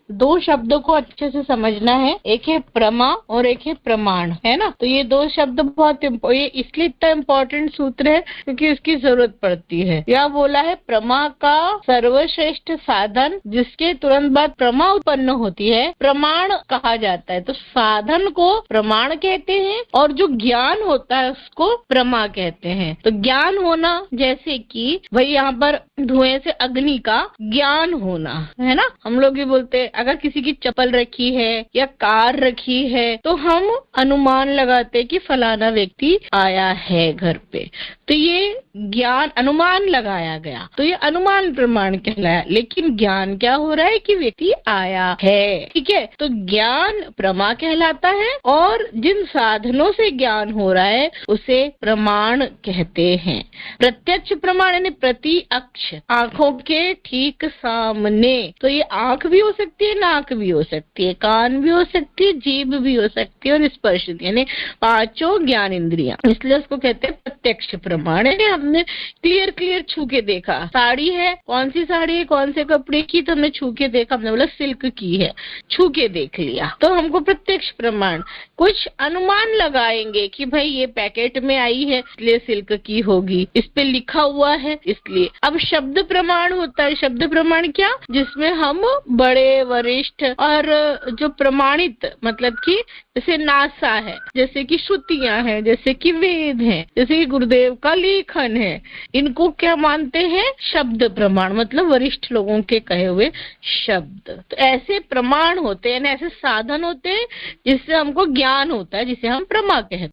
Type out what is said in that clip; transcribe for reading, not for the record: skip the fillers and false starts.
दो शब्दों को अच्छे से समझना है, एक है प्रमा और एक है प्रमाण, है ना। तो ये दो शब्द बहुत ये इसलिए इतना इम्पोर्टेंट सूत्र है क्योंकि इसकी जरूरत पड़ती है। यह बोला है प्रमा का सर्वश्रेष्ठ साधन जिसके तुरंत बाद प्रमा उत्पन्न होती है प्रमाण कहा जाता है। तो साधन को प्रमाण कहते हैं और जो ज्ञान होता है उसको प्रमा कहते हैं। तो ज्ञान होना, जैसे कि भाई यहाँ पर धुएं से अग्नि का ज्ञान होना, है ना। हम लोग भी बोलते हैं अगर किसी की चप्पल रखी है या कार रखी है तो हम अनुमान लगाते कि फलाना व्यक्ति आया है घर पे। तो ये ज्ञान अनुमान लगाया गया, तो ये अनुमान प्रमाण कहलाया। लेकिन ज्ञान क्या हो रहा है कि व्यक्ति आया है, ठीक है। तो ज्ञान प्रमा कहलाता है और जिन साधनों से ज्ञान हो रहा है उसे प्रमाण कहते हैं। प्रत्यक्ष प्रमाण यानी प्रति अक्ष, आंखों के ठीक सामने। तो ये आंख भी हो सकती है, नाक भी हो सकती है, कान भी हो सकती है, जीभ भी हो सकती है और स्पर्श यानी पांचों ज्ञान इंद्रियां, इसलिए उसको कहते हैं प्रत्यक्ष प्रमाण। यानी हमने क्लियर छू के देखा, साड़ी है, कौन सी साड़ी है, कौन से कपड़े की, तो हमने छू के देखा, हमने बोला सिल्क की है, छू के देख लिया, तो हमको प्रत्यक्ष प्रमाण। कुछ अनुमान लगाएंगे कि भाई ये पैकेट में आई है इसलिए सिल्क की होगी, इस पे लिखा हुआ है इसलिए। अब शब्द प्रमाण होता है। शब्द प्रमाण क्या, जिसमें हम बड़े वरिष्ठ और जो प्रमाणित, मतलब कि जैसे नासा है, जैसे कि श्रुतियां हैं, जैसे कि वेद हैं, जैसे कि गुरुदेव का लेखन है, इनको क्या मानते हैं, शब्द प्रमाण, मतलब वरिष्ठ लोगों के कहे हुए शब्द। तो ऐसे प्रमाण होते हैं, ऐसे साधन होते हैं जिससे हमको ज्ञान होता है, जिसे हम प्रमा कहते हैं।